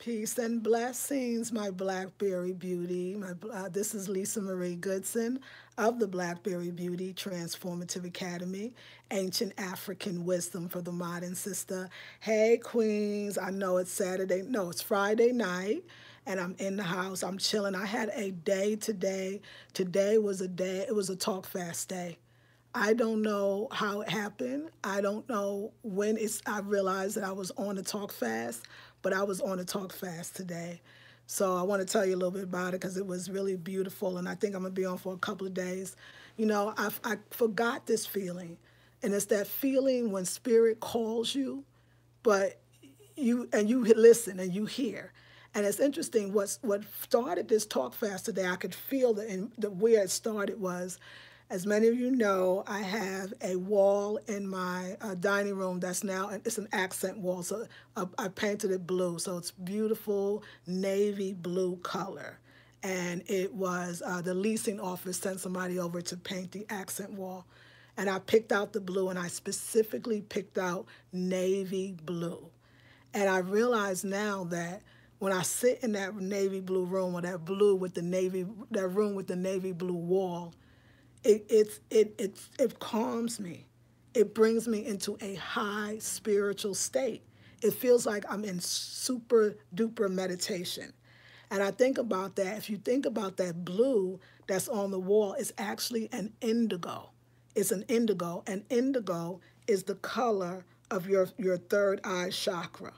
Peace and blessings, my Blackberry Beauty. This is Lisa Marie Goodson of the Blackberry Beauty Transformative Academy, Ancient African Wisdom for the Modern Sister. Hey, Queens, I know it's Saturday. No, it's Friday night, and I'm in the house. I'm chilling. I had a day today. Today was a day, it was a talk fast day. I don't know how it happened. I don't know when I realized that I was on a talk fast, but I was on a talk fast today. So I want to tell you a little bit about it because it was really beautiful, and I think I'm gonna be on for a couple of days. You know, I forgot this feeling, and it's that feeling when spirit calls you, but you listen and you hear. And it's interesting. What started this talk fast today? I could feel where it started was, as many of you know, I have a wall in my dining room that's now, it's an accent wall. So I painted it blue. So it's beautiful navy blue color. And it was the leasing office sent somebody over to paint the accent wall. And I picked out the blue, and I specifically picked out navy blue. And I realize now that when I sit in that navy blue room, or that room with the navy blue wall, it calms me. It brings me into a high spiritual state. It feels like I'm in super duper meditation. And I think about that. If you think about that blue that's on the wall, it's actually an indigo. It's an indigo, and indigo is the color of your third eye chakra.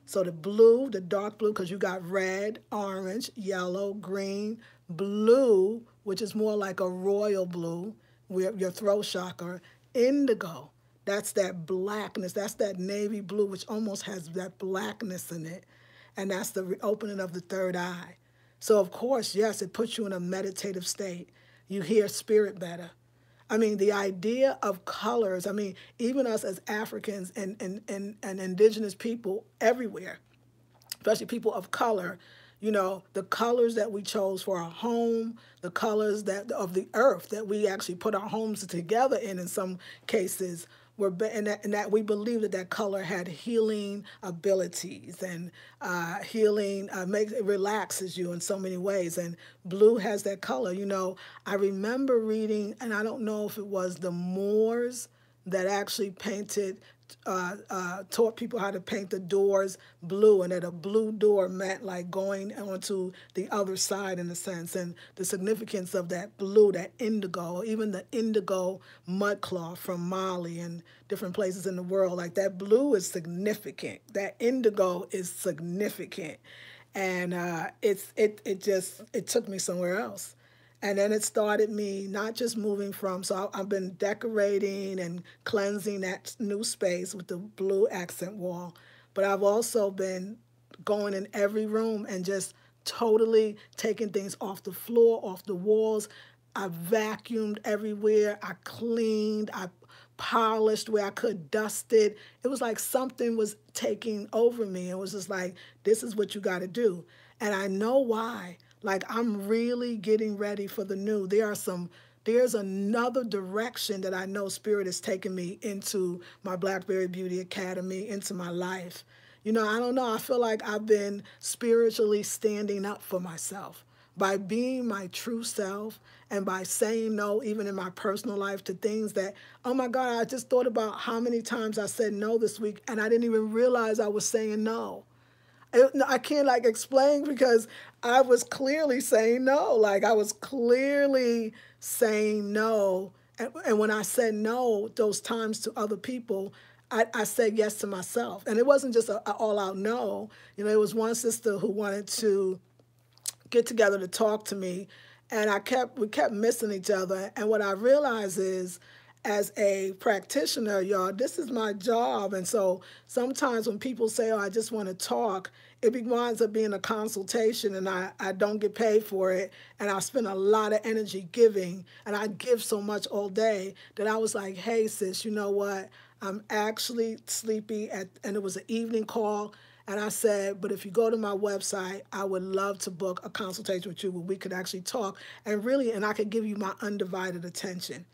So the blue, the dark blue, because you got red, orange, yellow, green, blue, which is more like a royal blue, your throat chakra, indigo. That's that blackness. That's that navy blue, which almost has that blackness in it. And that's the opening of the third eye. So, of course, yes, it puts you in a meditative state. You hear spirit better. I mean, the idea of colors, I mean, even us as Africans and indigenous people everywhere, especially people of color, you know, the colors that we chose for our home, the colors of the earth that we actually put our homes together in some cases, and that we believe that color had healing abilities, and healing it relaxes you in so many ways. And blue has that color. You know, I remember reading, and I don't know if it was the Moors that actually taught people how to paint the doors blue, and that a blue door meant like going onto the other side in a sense, and the significance of that blue, that indigo, even the indigo mud cloth from Mali and different places in the world, like that blue is significant. That indigo is significant, and it took me somewhere else. And then it started me not just moving from, so I've been decorating and cleansing that new space with the blue accent wall, but I've also been going in every room and just totally taking things off the floor, off the walls. I vacuumed everywhere. I cleaned. I polished where I could, dusted. It was like something was taking over me. It was just like, this is what you got to do. And I know why. Like, I'm really getting ready for the new. There's another direction that I know Spirit is taking me into my Blackberry Beauty Academy, into my life. You know, I don't know. I feel like I've been spiritually standing up for myself by being my true self, and by saying no, even in my personal life, to things that, oh my God, I just thought about how many times I said no this week, and I didn't even realize I was saying no. I can't like explain, because I was clearly saying no. Like, I was clearly saying no. And when I said no those times to other people, I said yes to myself. And it wasn't just an all-out no. You know, it was one sister who wanted to get together to talk to me, and we kept missing each other. And what I realized is, as a practitioner, y'all, this is my job. And so sometimes when people say, oh, I just want to talk, it winds up being a consultation, and I don't get paid for it. And I spend a lot of energy giving, and I give so much all day that I was like, hey, sis, you know what? I'm actually sleepy, and it was an evening call. And I said, but if you go to my website, I would love to book a consultation with you where we could actually talk, and I could give you my undivided attention.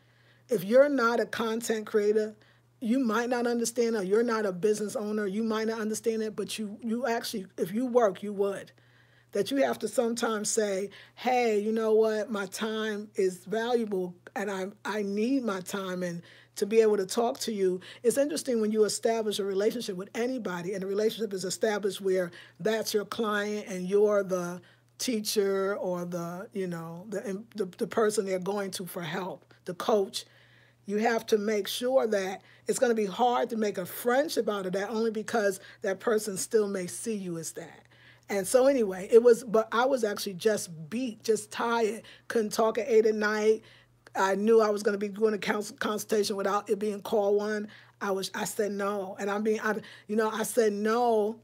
If you're not a content creator, you might not understand, or you're not a business owner, you might not understand it, but you actually, if you work, you would. That you have to sometimes say, hey, you know what, my time is valuable and I need my time, and to be able to talk to you. It's interesting when you establish a relationship with anybody, and the relationship is established where that's your client and you're the teacher, or the, you know, the person they're going to for help, the coach. You have to make sure that it's going to be hard to make a friendship out of that, only because that person still may see you as that. And so anyway, it was, but I was actually just beat, just tired, couldn't talk at 8 at night. I knew I was going to be doing a consultation without it being called one. I said no. And I said no.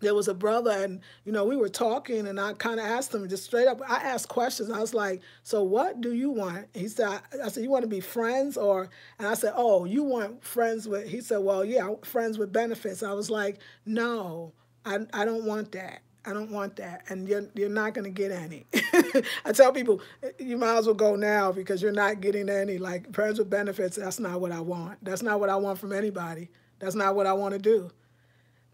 There was a brother, and we were talking, and I kind of asked him just straight up. I asked questions. I was like, so what do you want? He said, I said, you want to be friends, or? And I said, oh, you want friends with? He said, well, yeah, friends with benefits. I was like, no, I don't want that. I don't want that, and you're not going to get any. I tell people, you might as well go now, because you're not getting any. Like, friends with benefits, that's not what I want. That's not what I want from anybody. That's not what I want to do.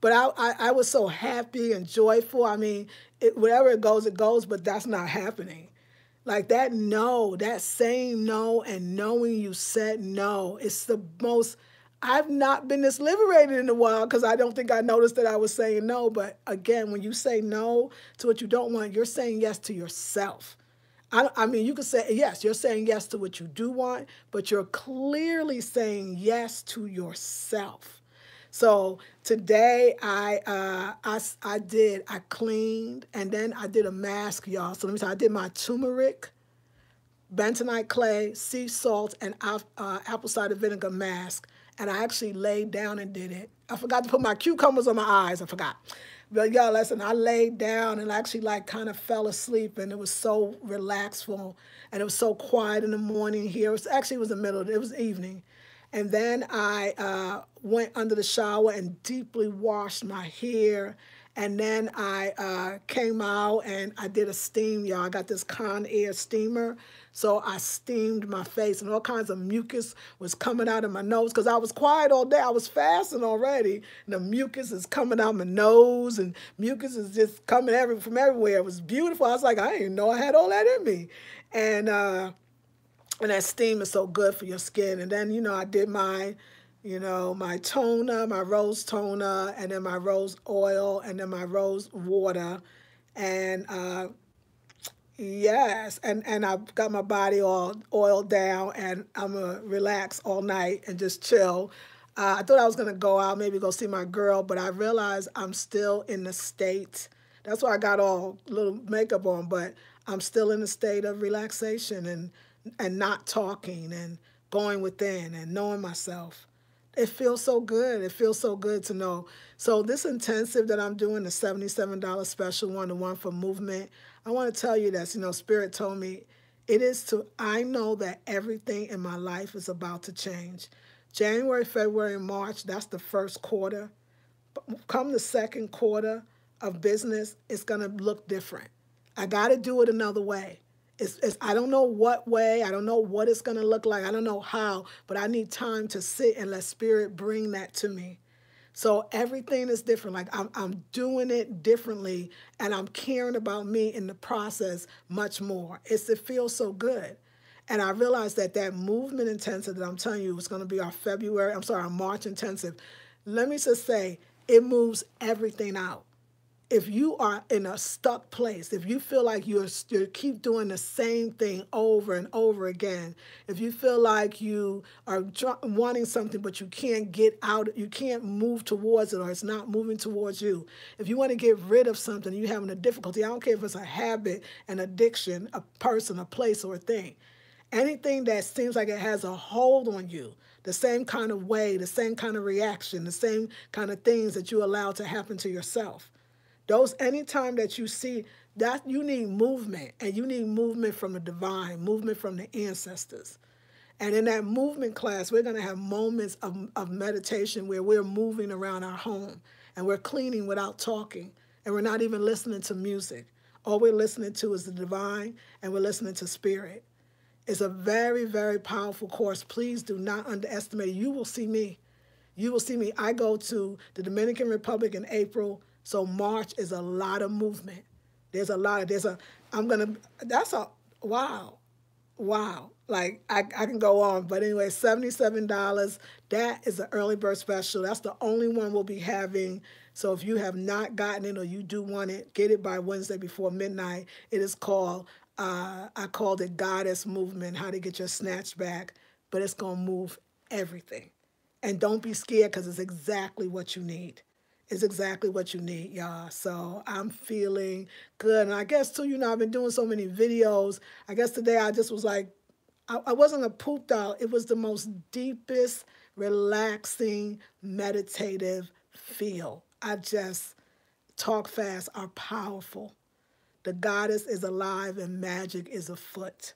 But I was so happy and joyful. I mean, wherever it goes, but that's not happening. Like that no, that saying no and knowing you said no, it's the most, I've not been this liberated in a while, because I don't think I noticed that I was saying no. But again, when you say no to what you don't want, you're saying yes to yourself. I mean, you could say, yes, you're saying yes to what you do want, but you're clearly saying yes to yourself. So today I cleaned, and then I did a mask, y'all. So let me tell you, I did my turmeric, bentonite clay, sea salt, and apple cider vinegar mask. And I actually laid down and did it. I forgot to put my cucumbers on my eyes. I forgot. But y'all, listen, I laid down and actually kind of fell asleep, and it was so relaxful, and it was so quiet in the morning here. It was the middle, it was evening. And then I went under the shower and deeply washed my hair. And then I came out and I did a steam, y'all. I got this Conair steamer. So I steamed my face, and all kinds of mucus was coming out of my nose, because I was quiet all day. I was fasting already. And the mucus is coming out my nose, and mucus is just coming from everywhere. It was beautiful. I was like, I didn't even know I had all that in me. And that steam is so good for your skin. And then, I did my toner, my rose toner, and then my rose oil, and then my rose water. And yes, and I've got my body all oiled down, and I'm going to relax all night and just chill. I thought I was going to go out, maybe go see my girl, but I realized I'm still in the state. That's why I got all little makeup on, but I'm still in the state of relaxation and not talking and going within and knowing myself. It feels so good. It feels so good to know. So this intensive that I'm doing, the $77 special one, the one for movement, I want to tell you that, Spirit told me I know that everything in my life is about to change. January, February, and March, that's the first quarter. Come the second quarter of business, it's going to look different. I got to do it another way. I don't know what way, I don't know what it's going to look like, I don't know how, but I need time to sit and let Spirit bring that to me. So everything is different. Like I'm doing it differently, and I'm caring about me in the process much more. It feels so good. And I realized that movement intensive that I'm telling you was going to be our March intensive. Let me just say, it moves everything out. If you are in a stuck place, if you feel like you keep doing the same thing over and over again, if you feel like you are wanting something but you can't get out, you can't move towards it, or it's not moving towards you, if you want to get rid of something, you're having a difficulty, I don't care if it's a habit, an addiction, a person, a place, or a thing, anything that seems like it has a hold on you, the same kind of way, the same kind of reaction, the same kind of things that you allow to happen to yourself. Anytime that you see that, you need movement, and you need movement from the divine, movement from the ancestors. And in that movement class, we're going to have moments of meditation where we're moving around our home, and we're cleaning without talking, and we're not even listening to music. All we're listening to is the divine, and we're listening to Spirit. It's a very, very powerful course. Please do not underestimate it. You will see me. You will see me. I go to the Dominican Republic in April, so March is a lot of movement. There's a lot of, that's a, wow. Wow. Like I can go on, but anyway, $77. That is an early bird special. That's the only one we'll be having. So if you have not gotten it or you do want it, get it by Wednesday before midnight. It is called, I called it Goddess Movement, how to get your snatch back, but it's going to move everything. And don't be scared because it's exactly what you need. It's exactly what you need, y'all. So I'm feeling good. And I guess, too, I've been doing so many videos. I guess today I just was like, I wasn't a pooped out. It was the most deepest, relaxing, meditative feel. I just talk fast are powerful. The goddess is alive and magic is afoot.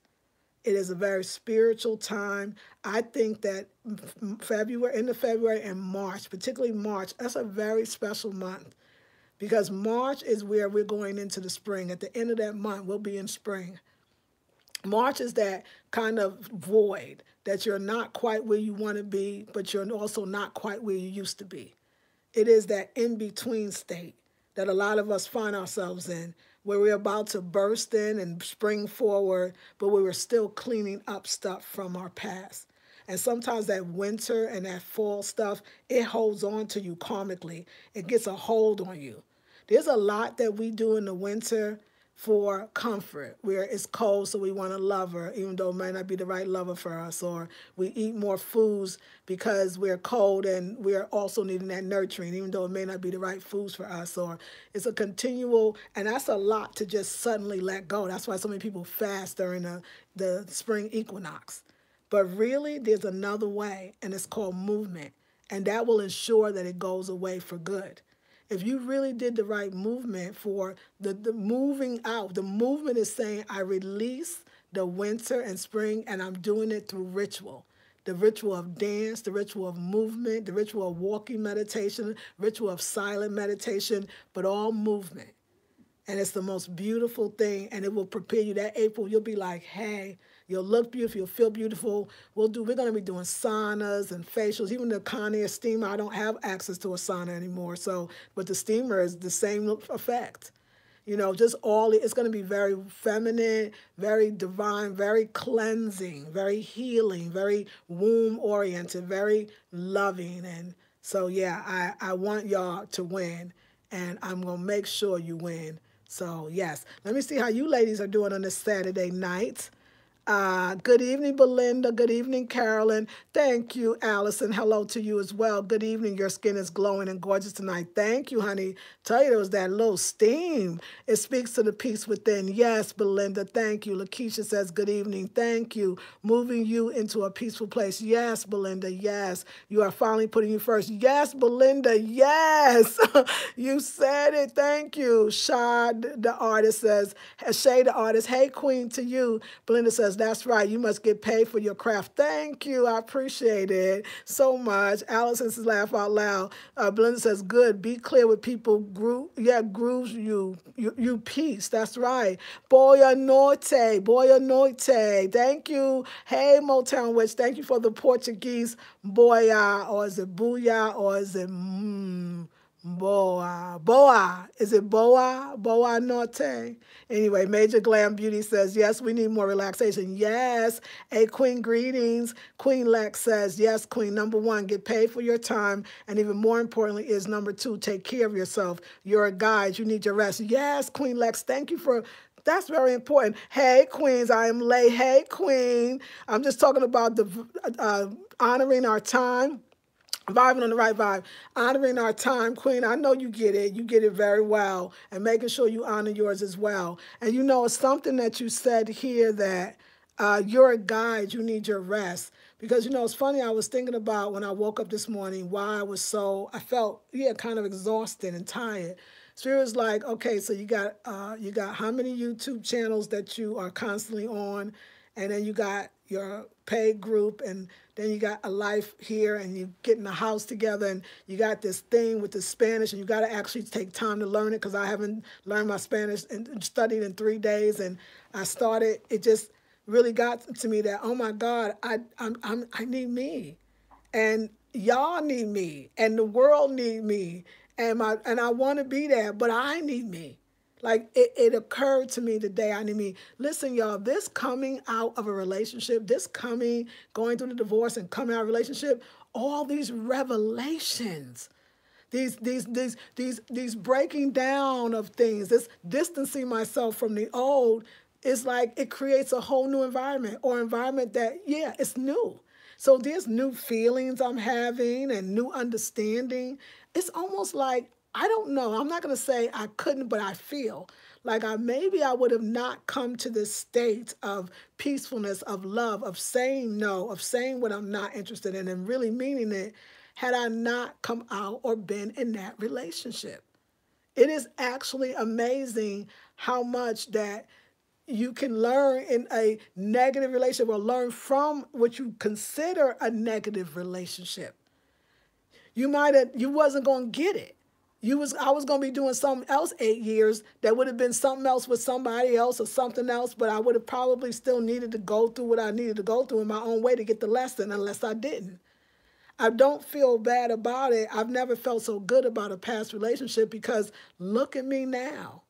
It is a very spiritual time. I think that end of February and March, particularly March, that's a very special month because March is where we're going into the spring. At the end of that month, we'll be in spring. March is that kind of void that you're not quite where you want to be, but you're also not quite where you used to be. It is that in-between state that a lot of us find ourselves in, where we're about to burst in and spring forward, but we were still cleaning up stuff from our past. And sometimes that winter and that fall stuff, it holds on to you karmically. It gets a hold on you. There's a lot that we do in the winter for comfort, where it's cold, so we want a lover, even though it might not be the right lover for us, or we eat more foods because we're cold and we're also needing that nurturing, even though it may not be the right foods for us, or it's a continual, and that's a lot to just suddenly let go. That's why so many people fast during the spring equinox. But really, there's another way, and it's called movement, and that will ensure that it goes away for good. If you really did the right movement for the moving out, the movement is saying, I release the winter and spring, and I'm doing it through ritual. The ritual of dance, the ritual of movement, the ritual of walking meditation, ritual of silent meditation, but all movement. And it's the most beautiful thing, and it will prepare you. That April, you'll be like, hey, you'll look beautiful, you'll feel beautiful. We're going to be doing saunas and facials. Even the Conair steamer, I don't have access to a sauna anymore. So, but the steamer is the same effect. Just it's going to be very feminine, very divine, very cleansing, very healing, very womb-oriented, very loving. And so, yeah, I want y'all to win, and I'm going to make sure you win. So, yes. Let me see how you ladies are doing on this Saturday night. Good evening, Belinda. Good evening, Carolyn. Thank you, Allison. Hello to you as well. Good evening. Your skin is glowing and gorgeous tonight. Thank you, honey. Tell you there was that little steam. It speaks to the peace within. Yes, Belinda. Thank you. Lakeisha says good evening. Thank you. Moving you into a peaceful place. Yes, Belinda. Yes. You are finally putting you first. Yes, Belinda. Yes. You said it. Thank you. Shad, the artist, says, Shay, the artist, hey, queen to you. Belinda says, that's right. You must get paid for your craft. Thank you. I appreciate it so much. Allison says, laugh out loud. Belinda says, good. Be clear with people. Grooves you peace. That's right. Boya Norte. Boya Norte. Thank you. Hey, Motown Witch. Thank you for the Portuguese boya. Or is it booyah? Or is it boa? Boa. Is it boa? Boa Norte. Anyway, Major Glam Beauty says, yes, we need more relaxation. Yes. Hey, Queen, greetings. Queen Lex says, yes, Queen. Number one, get paid for your time. And even more importantly is number two, take care of yourself. You're a guide. You need your rest. Yes, Queen Lex. Thank you for... That's very important. Hey, queens, I am Lay. Hey, queen. I'm just talking about the honoring our time. Vibing on the right vibe, honoring our time, queen. I know you get it. You get it very well, and making sure you honor yours as well. And it's something that you said here that you're a guide. You need your rest. Because, it's funny, I was thinking about when I woke up this morning why I felt, kind of exhausted and tired. Spirit was like, okay, so you got how many YouTube channels that you are constantly on, and then you got your paid group, and then you got a life here, and you getting a house together, and you got this thing with the Spanish, and you got to actually take time to learn it because I haven't learned my Spanish and studied in 3 days, and I started, it just really got to me that, oh my God, I need me, and y'all need me, and the world need me, and I want to be there, but I need me. Like it occurred to me today, I need me. Listen, y'all, this coming out of a relationship, this coming, going through the divorce and coming out of a relationship, all these revelations, these breaking down of things, this distancing myself from the old, is like it creates a whole new environment, or environment that, yeah, it's new. So there's new feelings I'm having and new understanding. It's almost like, I don't know, I'm not going to say I couldn't, but I feel like maybe I would have not come to this state of peacefulness, of love, of saying no, of saying what I'm not interested in and really meaning it, had I not come out or been in that relationship. It is actually amazing how much that you can learn in a negative relationship, or learn from what you consider a negative relationship. You wasn't going to get it. I was going to be doing something else 8 years that would have been something else with somebody else or something else, but I would have probably still needed to go through what I needed to go through in my own way to get the lesson, unless I didn't. I don't feel bad about it. I've never felt so good about a past relationship, because look at me now.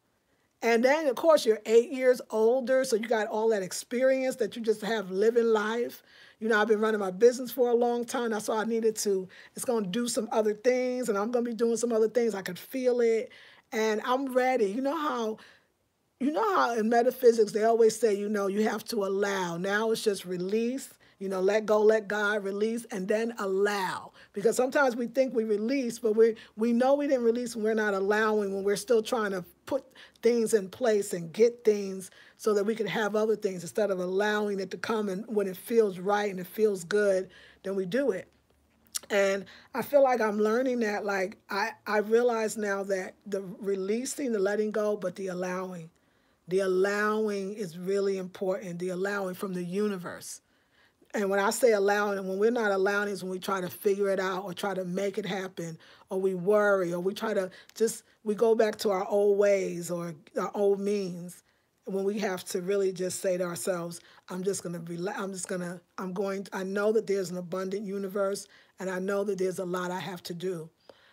And then, of course, you're 8 years older, so you got all that experience that you just have living life. You know, I've been running my business for a long time. That's why I needed to. It's going to do some other things, and I'm going to be doing some other things. I could feel it, and I'm ready. You know how in metaphysics they always say, you have to allow. Now it's just release. Let go, let God, release, and then allow. Because sometimes we think we release, but we know we didn't release when we're not allowing, when we're still trying to put things in place and get things so that we can have other things, instead of allowing it to come. And when it feels right and it feels good, then we do it. And I feel like I'm learning that, like, I realize now that the releasing, the letting go, but the allowing. The allowing is really important, the allowing from the universe. And when I say allowing, and when we're not allowing, is when we try to figure it out or try to make it happen, or we worry, or we try to we go back to our old ways or our old means. When we have to really just say to ourselves, I know that there's an abundant universe, and I know that there's a lot I have to do.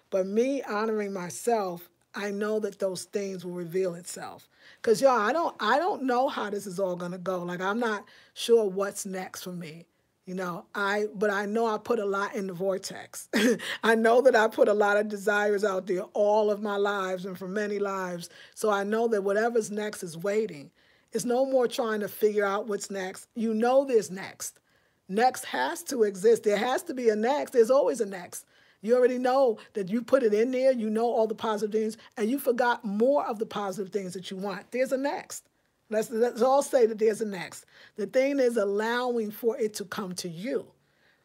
But me honoring myself, I know that those things will reveal itself. Because, y'all, I don't know how this is all going to go. Like, I'm not sure what's next for me. But I know I put a lot in the vortex. I know that I put a lot of desires out there all of my lives and for many lives. So I know that whatever's next is waiting. It's no more trying to figure out what's next. There's next. Next has to exist. There has to be a next. There's always a next. You already know that you put it in there. You know all the positive things, and you forgot more of the positive things that you want. There's a next. Let's all say that there's a next. The thing is allowing for it to come to you.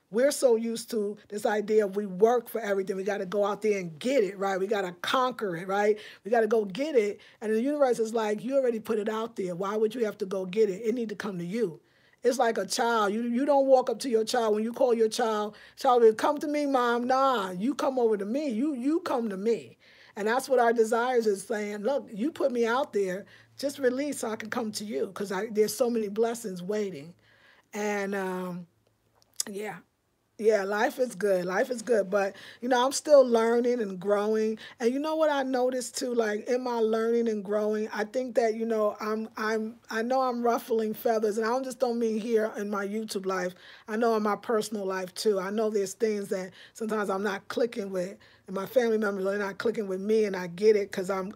We're so used to this idea of we work for everything. We got to go out there and get it, right? We got to conquer it, right? We got to go get it. And the universe is like, you already put it out there. Why would you have to go get it? It need to come to you. It's like a child. You don't walk up to your child when you call your child will come to me, Mom. Nah, you come over to me. You come to me. And that's what our desires is saying. Look, you put me out there. Just release so I can come to you, because there's so many blessings waiting. And yeah. Yeah, life is good. Life is good. But, I'm still learning and growing. And you know what I noticed too, like in my learning and growing, I think that, I know I'm ruffling feathers, and I just don't mean here in my YouTube life. I know in my personal life too. I know there's things that sometimes I'm not clicking with, and my family members are not clicking with me, and I get it, because I'm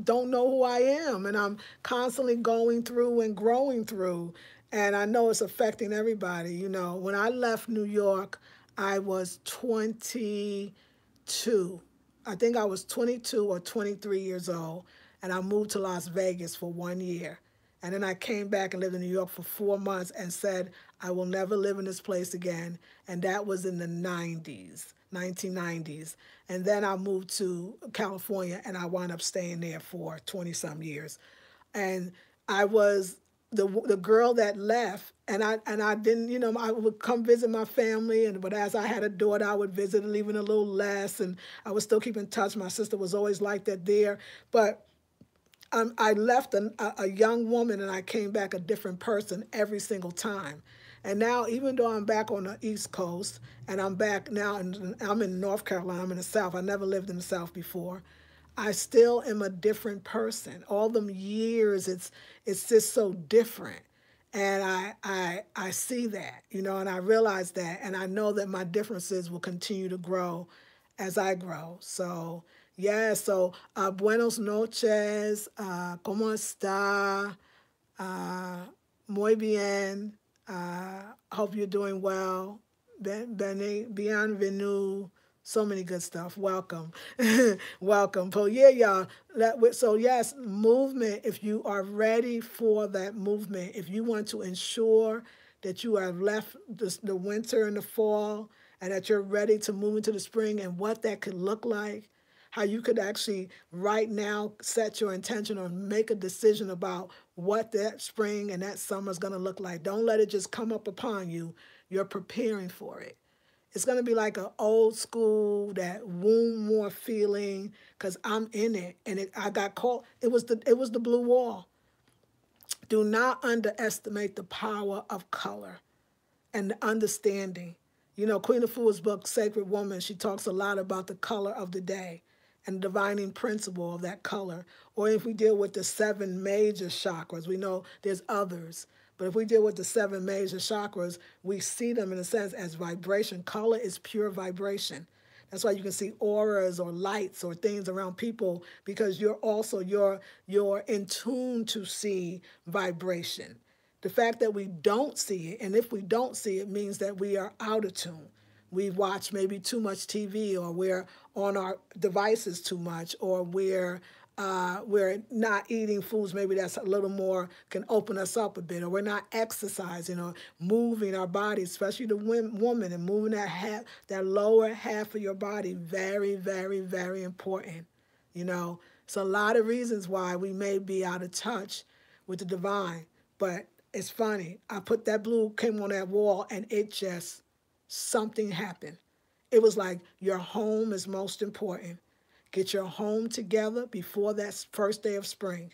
don't know who I am, and I'm constantly going through and growing through. And I know it's affecting everybody. When I left New York, I was 22. I think I was 22 or 23 years old. And I moved to Las Vegas for 1 year. And then I came back and lived in New York for 4 months and said, I will never live in this place again. And that was in the 1990s. And then I moved to California, and I wound up staying there for 20-some years. And I was the girl that left, and I didn't, I would come visit my family, but as I had a daughter, I would visit even a little less, and I would still keep in touch. My sister was always like that there, but I left a young woman and I came back a different person every single time. And now, even though I'm back on the East Coast and I'm back now, and I'm in North Carolina, I'm in the South. I never lived in the South before. I still am a different person. All them years, it's just so different. And I see that, you know, and I realize that, and I know that my differences will continue to grow as I grow. So, yeah, so buenos noches, ¿cómo está? Muy bien. Hope you're doing well. Bienvenue. So many good stuff. Welcome. Welcome. So, yeah, y'all. So, yes, movement, if you are ready for that movement, if you want to ensure that you have left the winter and the fall and that you're ready to move into the spring and what that could look like, how you could actually right now set your intention or make a decision about what that spring and that summer is going to look like. Don't let it just come up upon you. You're preparing for it. It's going to be like an old school, that womb more feeling, because I'm in it. And I got caught. It was the blue wall. Do not underestimate the power of color and the understanding. You know, Queen of Fool's book, Sacred Woman, she talks a lot about the color of the day and the divining principle of that color. Or if we deal with the 7 major chakras, we know there's others. But if we deal with the 7 major chakras, we see them in a sense as vibration. Color is pure vibration. That's why you can see auras or lights or things around people, because you're in tune to see vibration. The fact that we don't see it, and if we don't see it, means that we are out of tune. We watch maybe too much TV, or we're on our devices too much, or we're not eating foods maybe that's a little more, can open us up a bit, or we're not exercising or moving our bodies, especially the woman, and moving that lower half of your body. Very, very, very important. You know, it's a lot of reasons why we may be out of touch with the divine, but it's funny. I put that blue, came on that wall, and it just, something happened. It was like, your home is most important. Get your home together before that first day of spring.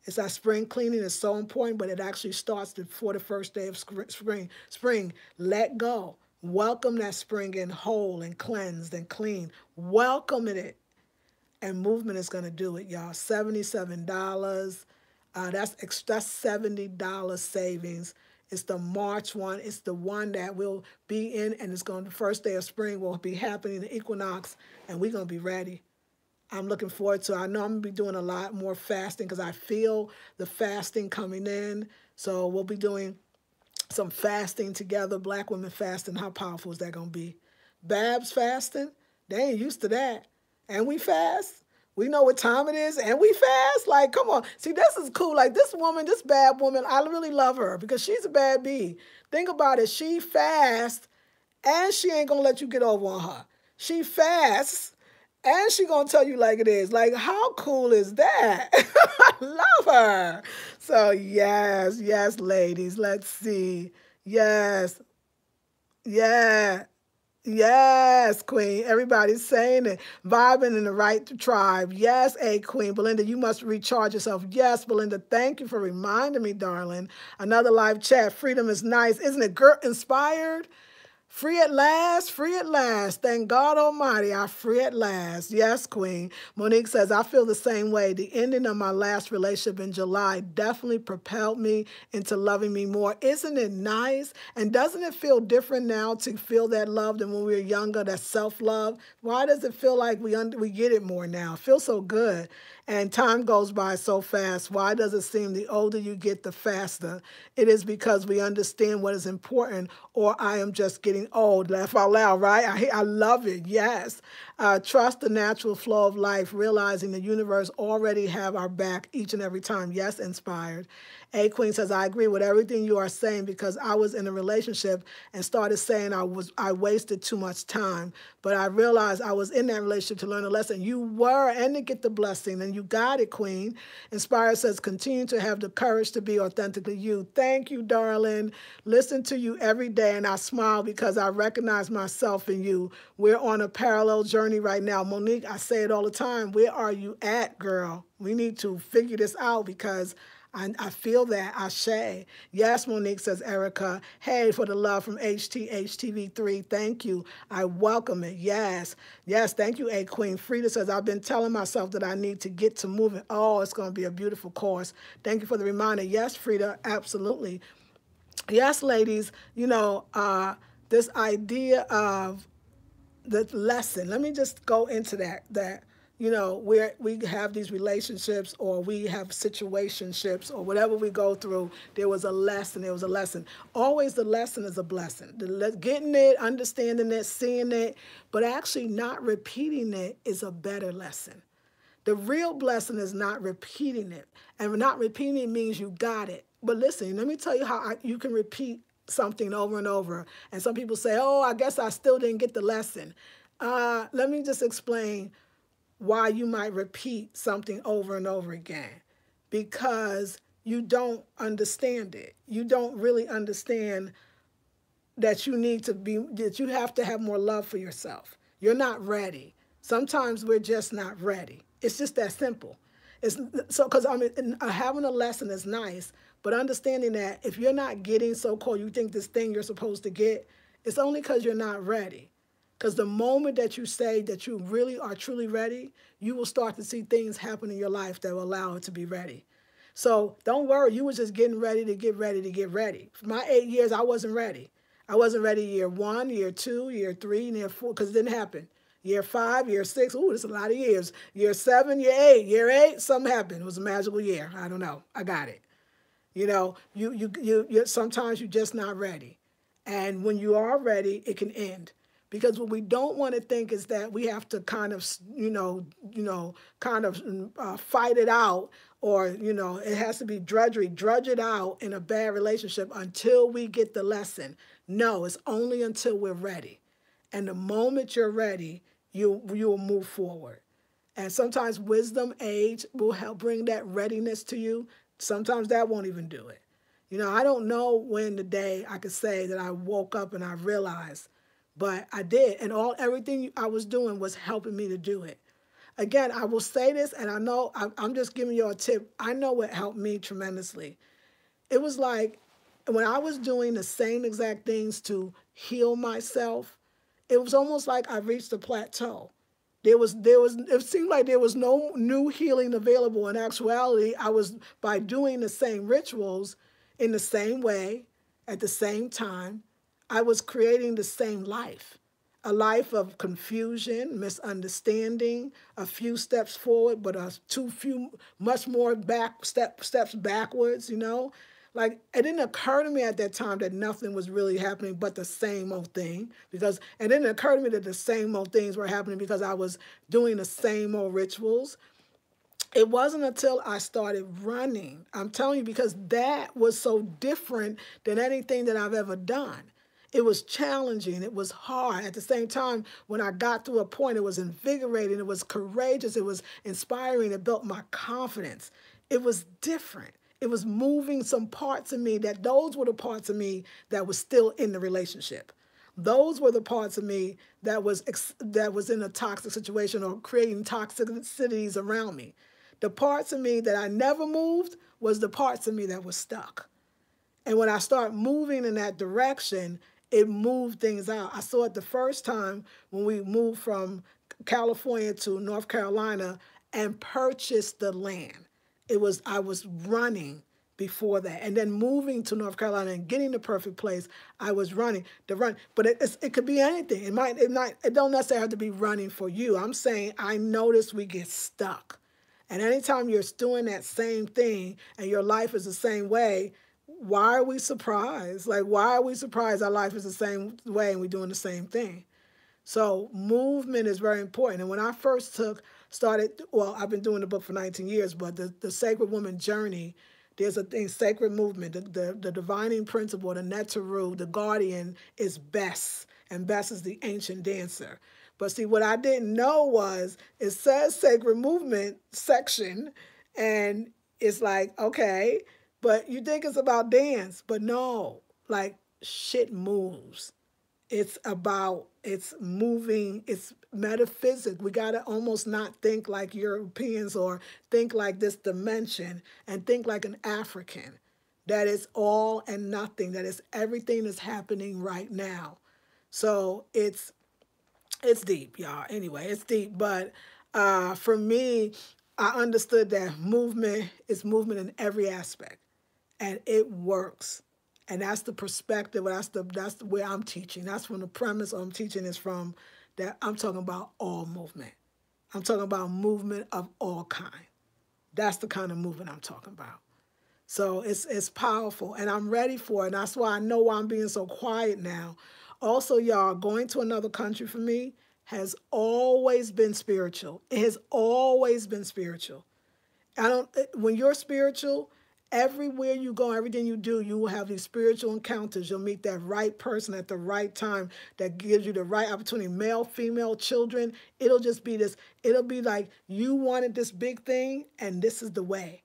It's that spring cleaning is so important, but it actually starts before the first day of spring. Spring, let go. Welcome that spring in whole and cleansed and clean. Welcome it. And movement is going to do it, y'all. $77. That's $70 savings. It's the March one. It's the one that will be in, and it's going, the first day of spring will be happening, the equinox, and we're going to be ready. I'm looking forward to it. I know I'm going to be doing a lot more fasting because I feel the fasting coming in. So we'll be doing some fasting together. Black women fasting. How powerful is that going to be? Babs fasting? They ain't used to that. And we fast. We know what time it is, and we fast. Like, come on. See, this is cool. Like, this woman, this bad woman, I really love her because she's a bad bee. Think about it. She fasts, and she ain't going to let you get over on her. She fasts, and she going to tell you like it is. Like, how cool is that? I love her. So, yes, yes, ladies. Let's see. Yes. Yeah. Yes, Queen. Everybody's saying it. Vibing in the right tribe. Yes, Queen. Belinda, you must recharge yourself. Yes, Belinda, thank you for reminding me, darling. Another live chat. Freedom is nice. Isn't it inspired? Free at last, free at last. Thank God Almighty, I'm free at last. Yes, Queen. Monique says, I feel the same way. The ending of my last relationship in July definitely propelled me into loving me more. Isn't it nice? And doesn't it feel different now to feel that love than when we were younger, that self-love? Why does it feel like we get it more now? It feels so good. And time goes by so fast. Why does it seem the older you get, the faster? It is because we understand what is important, or I am just getting old. Laugh out loud, right? I love it. Yes. Trust the natural flow of life, realizing the universe already have our back each and every time. Yes, inspired. Queen says, I agree with everything you are saying because I was in a relationship and started saying I wasted too much time. But I realized I was in that relationship to learn a lesson. You were, and to get the blessing, and You got it, Queen. Inspire says, continue to have the courage to be authentically you. Thank you, darling. Listen to you every day, and I smile because I recognize myself in you. We're on a parallel journey right now. Monique, I say it all the time. Where are you at, girl? We need to figure this out because I feel that. Ashe. Yes, Monique, says Erica. Hey, for the love from HTHTV3. Thank you. I welcome it. Yes. Yes, thank you, A Queen. Frida says, I've been telling myself that I need to get to moving. Oh, it's going to be a beautiful course. Thank you for the reminder. Yes, Frida, absolutely. Yes, ladies, this idea of the lesson. Let me just go into that where we have these relationships or we have situationships or whatever we go through, there was a lesson. There was a lesson. Always the lesson is a blessing. Getting it, understanding it, seeing it, but actually not repeating it is a better lesson. The real blessing is not repeating it. And not repeating it means you got it. But listen, let me tell you how you can repeat something over and over. And some people say, oh, I guess I still didn't get the lesson. Let me just explain why you might repeat something over and over again. Because you don't understand it. You don't really understand that you have to have more love for yourself. You're not ready. Sometimes we're just not ready. It's just that simple. Because having a lesson is nice, but understanding that if you're not getting so-called, you think this thing you're supposed to get, it's only because you're not ready. Because the moment that you say that you really are truly ready, you will start to see things happen in your life that will allow it to be ready. So don't worry, you were just getting ready to get ready to get ready. For my 8 years, I wasn't ready. I wasn't ready year 1, year 2, year 3, year 4, because it didn't happen. Year 5, year 6, ooh, that's a lot of years. Year 7, year 8, something happened. It was a magical year. I don't know. I got it. You sometimes you're just not ready. And when you are ready, it can end. Because what we don't want to think is that we have to kind of, fight it out, or, it has to be drudgery, drudge it out in a bad relationship until we get the lesson. No, it's only until we're ready. And the moment you're ready, you will move forward. And sometimes wisdom, age will help bring that readiness to you. Sometimes that won't even do it. I don't know when the day I could say that I woke up and I realized, but I did. And everything I was doing was helping me to do it. Again, I will say this, and I know I'm just giving you a tip. I know what helped me tremendously. It was like when I was doing the same exact things to heal myself, it was almost like I reached a plateau. It seemed like there was no new healing available. In actuality, by doing the same rituals in the same way, at the same time, I was creating the same life. A life of confusion, misunderstanding, a few steps forward, but much more steps backwards, Like, it didn't occur to me at that time that nothing was really happening but the same old thing. It didn't occur to me that the same old things were happening because I was doing the same old rituals. It wasn't until I started running, I'm telling you, because that was so different than anything that I've ever done. It was challenging. It was hard. At the same time, when I got to a point, it was invigorating. It was courageous. It was inspiring. It built my confidence. It was different. It was moving some parts of me those were the parts of me that was still in the relationship. Those were the parts of me that was in a toxic situation or creating toxicities around me. The parts of me that I never moved was the parts of me that was stuck. And when I start moving in that direction, it moved things out. I saw it the first time when we moved from California to North Carolina and purchased the land. I was running before that. And then moving to North Carolina and getting the perfect place, I was running. But it could be anything. It don't necessarily have to be running for you. I'm saying I notice we get stuck. And anytime you're doing that same thing and your life is the same way, why are we surprised? Like, why are we surprised our life is the same way and we're doing the same thing? So movement is very important. And when I first I've been doing the book for 19 years, but the Sacred Woman Journey, there's a thing, sacred movement, the divining principle, the Neteru, the guardian is Bess, and Bess is the ancient dancer. But see, what I didn't know was it says sacred movement section, and it's like, okay, but you think it's about dance, but no, like shit moves. It's moving, it's metaphysics. We got to almost not think like Europeans or think like this dimension and think like an African. That is all and nothing. That is everything that's happening right now. So it's deep, y'all. Anyway, it's deep. But for me, I understood that movement is movement in every aspect, and it works. And that's the perspective. That's the way I'm teaching. That's from the premise I'm teaching is from that I'm talking about all movement. I'm talking about movement of all kind. That's the kind of movement I'm talking about. So it's powerful, and I'm ready for it. And that's why I know why I'm being so quiet now. Also, y'all, going to another country for me has always been spiritual. It has always been spiritual. When you're spiritual, everywhere you go, everything you do, you will have these spiritual encounters. You'll meet that right person at the right time that gives you the right opportunity. Male, female, children. It'll just be this. It'll be like you wanted this big thing, and this is the way.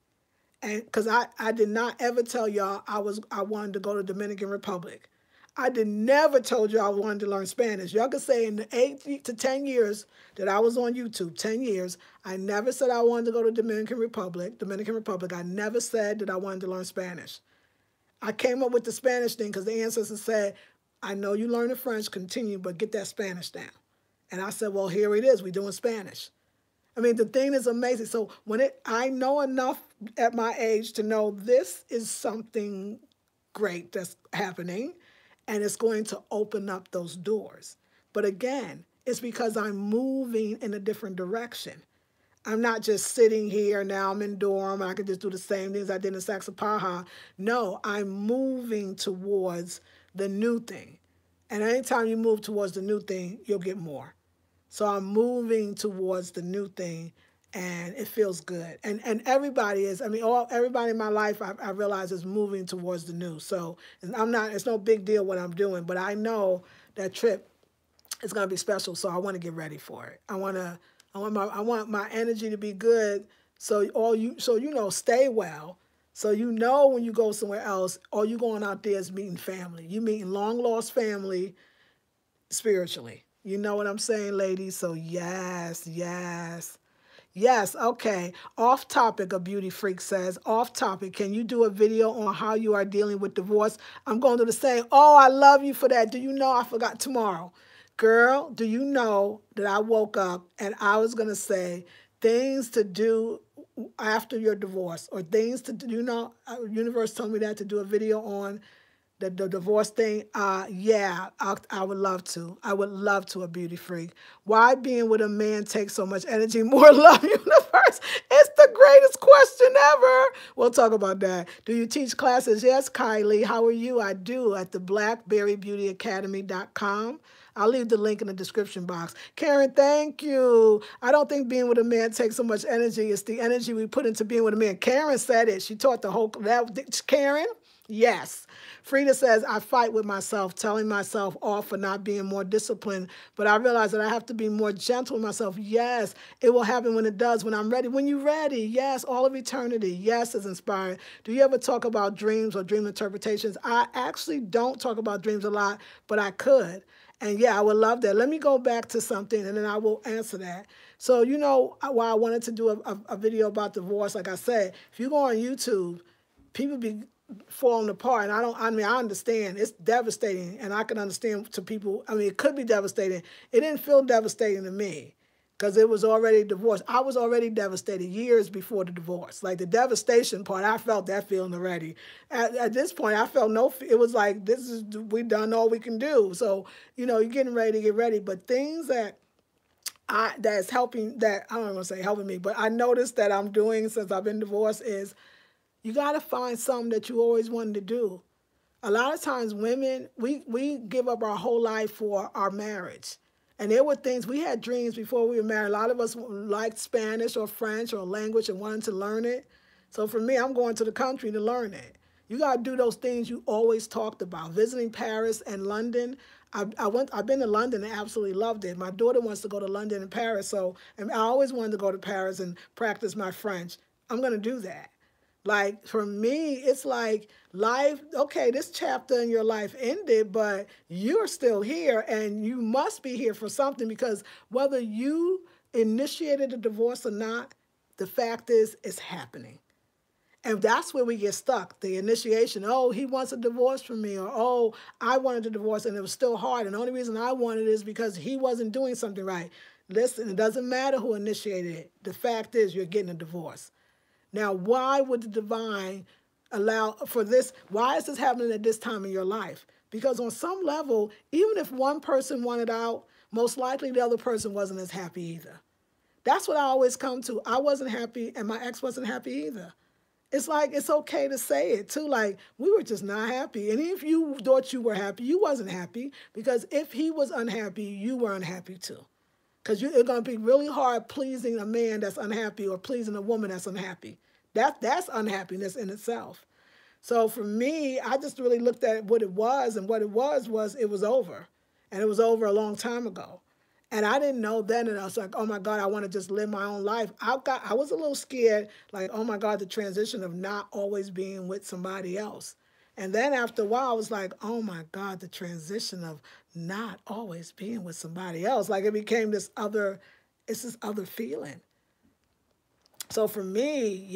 And because I did not ever tell y'all I wanted to go to Dominican Republic. I did never told you I wanted to learn Spanish. Y'all could say in the 8 to 10 years that I was on YouTube, 10 years, I never said I wanted to go to Dominican Republic. I never said that I wanted to learn Spanish. I came up with the Spanish thing because the ancestors said, I know you learn the French, continue, but get that Spanish down. And I said, well, here it is. We're doing Spanish. I mean, the thing is amazing. So I know enough at my age to know this is something great that's happening, and it's going to open up those doors. But again, it's because I'm moving in a different direction. I'm not just sitting here now, I'm in dorm, I can just do the same things I did in Saxapaha. No, I'm moving towards the new thing. And anytime you move towards the new thing, you'll get more. So I'm moving towards the new thing, and it feels good. And everybody is, I mean, everybody in my life, I realize is moving towards the new. So it's no big deal what I'm doing, but I know that trip is going to be special, so I want to get ready for it. I want my energy to be good, so stay well. So when you go somewhere else, all you going out there is meeting family. You meeting long lost family spiritually. You know what I'm saying, ladies? So yes. Yes, okay. Off topic, a beauty freak says. Off topic, can you do a video on how you are dealing with divorce? I'm going to do the same. Oh, I love you for that. Do you know I forgot tomorrow? Girl, do you know that I woke up and I was going to say things to do after your divorce, or things to do, universe told me that to do a video on the divorce thing. Yeah, I would love to. I would love to, a beauty freak. Why being with a man takes so much energy, more love, universe? It's the greatest question ever. We'll talk about that. Do you teach classes? Yes, Kylie. How are you? I do, at the blackberrybeautyacademy.com. I'll leave the link in the description box. Karen, thank you. I don't think being with a man takes so much energy. It's the energy we put into being with a man. Karen said it. She taught the whole, Karen? Yes. Frida says, I fight with myself, telling myself off for not being more disciplined, but I realize that I have to be more gentle with myself. Yes, it will happen when it does, when I'm ready. When you're ready, yes, all of eternity. Yes, is inspiring. Do you ever talk about dreams or dream interpretations? I actually don't talk about dreams a lot, but I could. And yeah, I would love that. Let me go back to something, and then I will answer that. So why I wanted to do a video about divorce, like I said, if you go on YouTube, people be falling apart, and I understand it's devastating, and I can understand to people. I mean, it could be devastating. It didn't feel devastating to me because it was already divorced. I was already devastated years before the divorce. Like the devastation part, I felt that feeling already. At this point, I felt it was like, we done all we can do. So, you're getting ready to get ready. But things that's helping, that I don't want to say helping me, but I noticed that I'm doing since I've been divorced is, you got to find something that you always wanted to do. A lot of times women, we give up our whole life for our marriage. And there were things, we had dreams before we were married. A lot of us liked Spanish or French or language and wanted to learn it. So for me, I'm going to the country to learn it. You got to do those things you always talked about. Visiting Paris and London, I've been to London and absolutely loved it. My daughter wants to go to London and Paris, so and I always wanted to go to Paris and practice my French. I'm gonna do that. Like for me, it's like life, okay, this chapter in your life ended, but you're still here and you must be here for something because whether you initiated a divorce or not, the fact is it's happening. And that's where we get stuck. The initiation, oh, he wants a divorce from me, or oh, I wanted a divorce and it was still hard. And the only reason I wanted it is because he wasn't doing something right. Listen, it doesn't matter who initiated it. The fact is you're getting a divorce. Now, why would the divine allow for this? Why is this happening at this time in your life? Because on some level, even if one person wanted out, most likely the other person wasn't as happy either. That's what I always come to. I wasn't happy and my ex wasn't happy either. It's like, it's okay to say it too. Like, we were just not happy. And if you thought you were happy, you wasn't happy. Because if he was unhappy, you were unhappy too. Because it's going to be really hard pleasing a man that's unhappy or pleasing a woman that's unhappy. That's unhappiness in itself. So for me, I just really looked at what it was. And what it was it was over. And it was over a long time ago. And I didn't know then, and I was like, oh my God, I want to just live my own life. I was a little scared, like, oh my God, the transition of not always being with somebody else. And then after a while, I was like, oh my God, the transition of not always being with somebody else. Like it became this other feeling. So for me,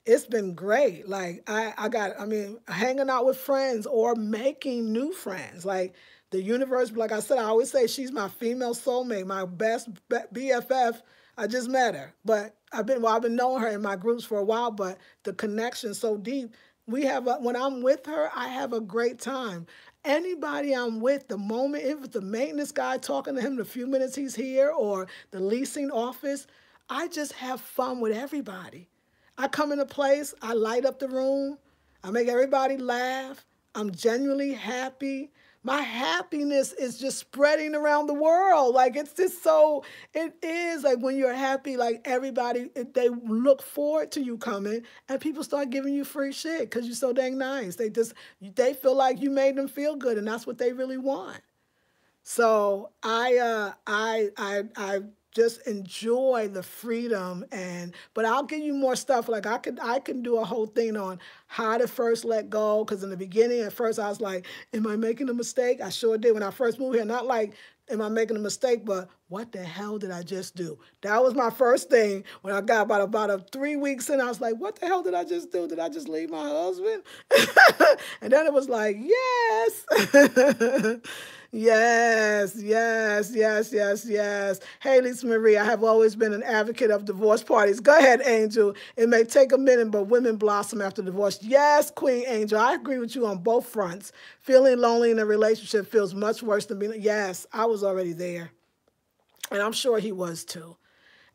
it's been great. Like I mean, hanging out with friends or making new friends. Like the universe, like I said, I always say she's my female soulmate, my best BFF. I just met her, but I've been knowing her in my groups for a while, but the connection's so deep. When I'm with her, I have a great time. Anybody I'm with, the moment, if it's the maintenance guy talking to him the few minutes he's here or the leasing office, I just have fun with everybody. I come in a place, I light up the room, I make everybody laugh, I'm genuinely happy. My happiness is just spreading around the world. Like it's just so, it is like when you're happy, like everybody, they look forward to you coming and people start giving you free shit because you're so dang nice. They feel like you made them feel good and that's what they really want. So I just enjoy the freedom but I'll give you more stuff. Like I can do a whole thing on how to first let go. Because in the beginning, at first I was like, am I making a mistake? I sure did when I first moved here. Not like, am I making a mistake? But what the hell did I just do? That was my first thing. When I got about 3 weeks in, I was like, what the hell did I just do? Did I just leave my husband? And then it was like, yes. Yes, yes, yes, yes, yes. Hey, Lisa Marie, I have always been an advocate of divorce parties. Go ahead, Angel. It may take a minute, but women blossom after divorce. Yes, Queen Angel, I agree with you on both fronts. Feeling lonely in a relationship feels much worse than being, yes, I was already there. And I'm sure he was too.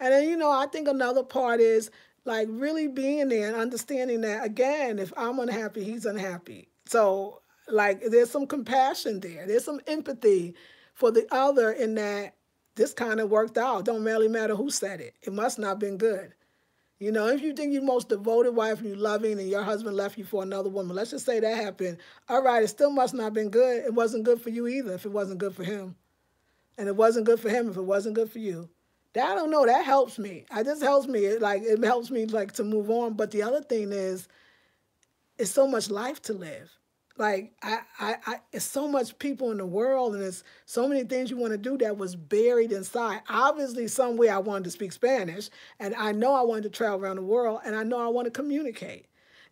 And then, I think another part is like really being there and understanding that, again, if I'm unhappy, he's unhappy. So like there's some compassion there. There's some empathy for the other in that this kind of worked out. Don't really matter who said it. It must not have been good. If you think you're most devoted wife and you're loving and your husband left you for another woman, let's just say that happened. All right, it still must not have been good. It wasn't good for you either if it wasn't good for him. And it wasn't good for him if it wasn't good for you. I don't know. That helps me. It just helps me. It helps me like to move on. But the other thing is, it's so much life to live. Like it's so much people in the world, and it's so many things you want to do that was buried inside. Obviously, somewhere I wanted to speak Spanish, and I know I wanted to travel around the world, and I know I want to communicate.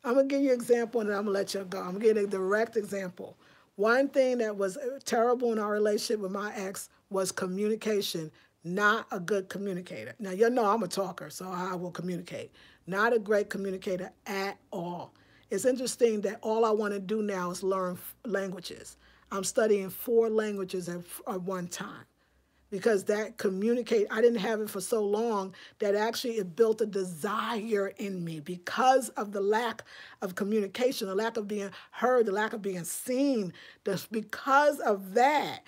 I'm gonna give you an example, and then I'm gonna let you go. I'm gonna give you a direct example. One thing that was terrible in our relationship with my ex was communication. Not a good communicator. Now, I'm a talker, so I will communicate. Not a great communicator at all. It's interesting that all I want to do now is learn languages. I'm studying 4 languages at one time because that I didn't have it for so long that actually it built a desire in me because of the lack of communication, the lack of being heard, the lack of being seen. Because of that,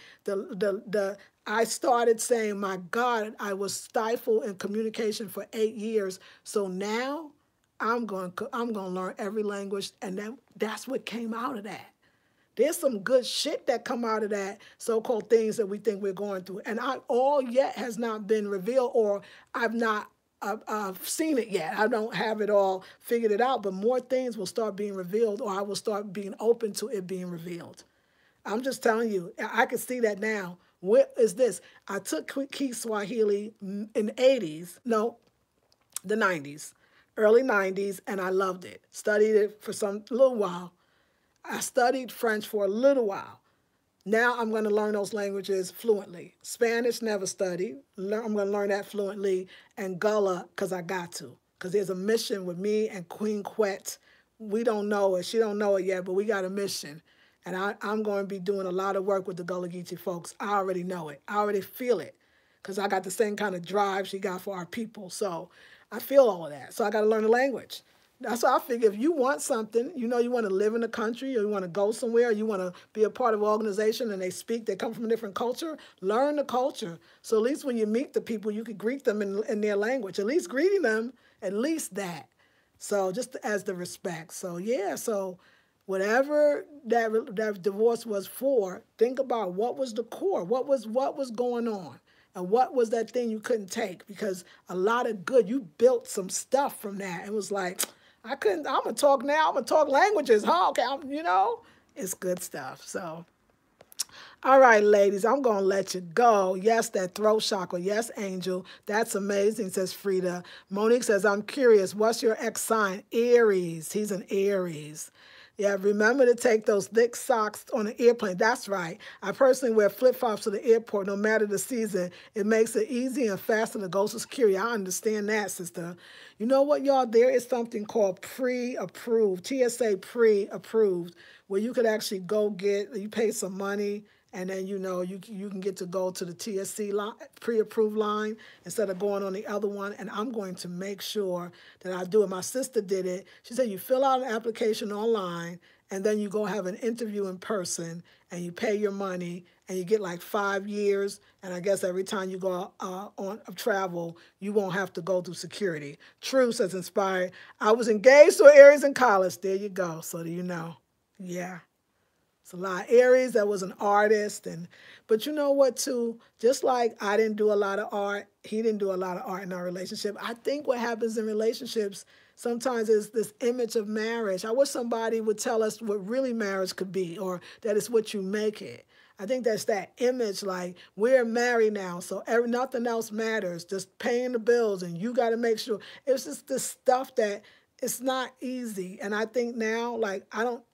I started saying, my God, I was stifled in communication for 8 years. So now I'm going to learn every language, and that's what came out of that. There's some good shit that come out of that so-called things that we think we're going through. And all yet has not been revealed, or I've not seen it yet. I don't have it all figured it out, but more things will start being revealed, or I will start being open to it being revealed. I'm just telling you, I can see that now. What is this? I took Key Swahili in the 80s, no, the 90s, early 90s, and I loved it. Studied it for some little while. I studied French for a little while. Now I'm going to learn those languages fluently. Spanish, never studied. I'm going to learn that fluently. And Gullah, because I got to. Because there's a mission with me and Queen Quet. We don't know it. She don't know it yet, but we got a mission. And I'm going to be doing a lot of work with the Gullah Geechee folks. I already know it. I already feel it. Because I got the same kind of drive she got for our people. So I feel all of that. So I got to learn the language. That's why I figure if you want something, you want to live in a country, or you want to go somewhere, or you want to be a part of an organization and they come from a different culture, learn the culture. So at least when you meet the people, you can greet them in their language. At least greeting them, at least that. So just as the respect. So yeah, so whatever that divorce was for, think about what was the core, what was going on. And what was that thing you couldn't take? Because a lot of good, you built some stuff from that. It was like, I'm going to talk now. I'm going to talk languages, huh? Okay, it's good stuff. So, all right, ladies, I'm going to let you go. Yes, that throat chakra. Yes, Angel. That's amazing, says Frida. Monique says, I'm curious. What's your ex sign? Aries. He's an Aries. Yeah, remember to take those thick socks on an airplane. That's right. I personally wear flip-flops to the airport no matter the season. It makes it easy and faster to go to security. I understand that, sister. You know what, y'all? There is something called pre-approved, TSA pre-approved, where you could actually you pay some money, and then, you can get to go to the TSC line, pre-approved line instead of going on the other one. And I'm going to make sure that I do it. My sister did it. She said you fill out an application online, and then you go have an interview in person, and you pay your money, and you get like 5 years. And I guess every time you go on travel, you won't have to go through security. True, says Inspired. I was engaged to Aries in college. There you go. So do you know? Yeah. It's a lot. Aries, that was an artist, but you know what too? Just like I didn't do a lot of art, he didn't do a lot of art in our relationship. I think what happens in relationships sometimes is this image of marriage. I wish somebody would tell us what really marriage could be, or that it's what you make it. I think that's that image, like we're married now, so nothing else matters, just paying the bills, and you got to make sure. It's just this stuff that it's not easy. And I think now, like, I don't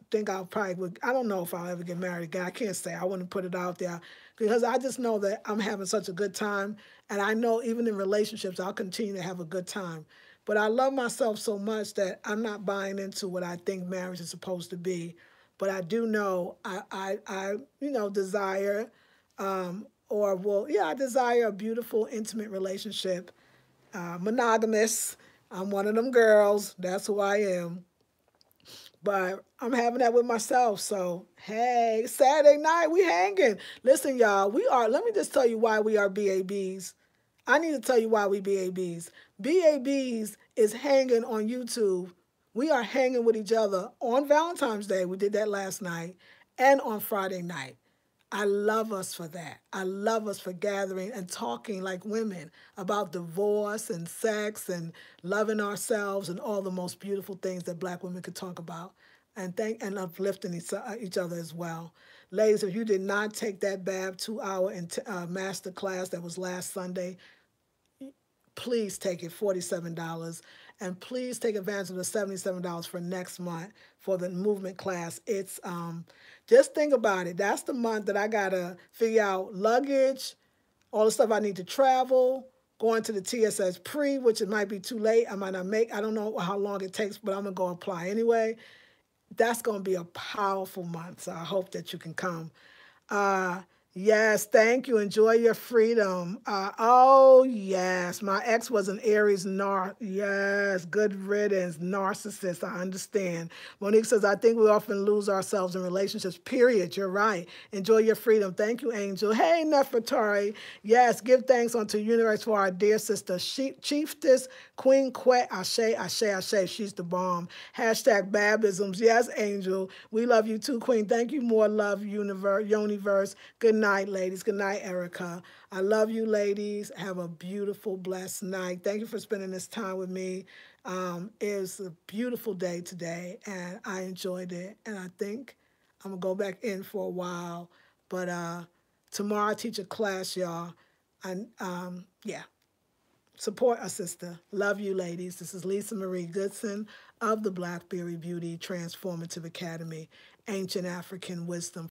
know if I'll ever get married again. I can't say. I wouldn't put it out there because I just know that I'm having such a good time. And I know even in relationships, I'll continue to have a good time. But I love myself so much that I'm not buying into what I think marriage is supposed to be. But I do know I desire, I desire a beautiful, intimate relationship, monogamous. I'm one of them girls. That's who I am. But I'm having that with myself. So, hey, Saturday night, we hanging. Listen, y'all, let me just tell you why we are BABs. I need to tell you why we BABs. BABs is hanging on YouTube. We are hanging with each other on Valentine's Day. We did that last night. And on Friday night. I love us for that. I love us for gathering and talking like women about divorce and sex and loving ourselves and all the most beautiful things that Black women could talk about, and uplifting each other as well. Ladies, if you did not take that BAB 2-hour masterclass that was last Sunday, please take it, $47. And please take advantage of the $77 for next month for the movement class. It's just think about it. That's the month that I gotta figure out luggage, all the stuff I need to travel, going to the TSS pre, which it might be too late. I might not make. I don't know how long it takes, but I'm gonna go apply anyway. That's gonna be a powerful month. So I hope that you can come. Yes, thank you. Enjoy your freedom. Oh, yes. My ex was an Aries yes, good riddance, narcissist. I understand. Monique says, I think we often lose ourselves in relationships, period. You're right. Enjoy your freedom. Thank you, Angel. Hey, Nefertari. Yes, give thanks unto the universe for our dear sister, Chiefess Queen Quet. Ashe, Ashe, Ashe. She's the bomb. Hashtag Babisms. Yes, Angel. We love you too, Queen. Thank you. More love, Universe. Good night, ladies. Good night, Erica. I love you, ladies. Have a beautiful, blessed night. Thank you for spending this time with me. It was a beautiful day today, and I enjoyed it. And I think I'm going to go back in for a while. But tomorrow I teach a class, y'all. And yeah, support a sister. Love you, ladies. This is Lisa Marie Goodson of the Blackberry Beauty Transformative Academy, Ancient African Wisdom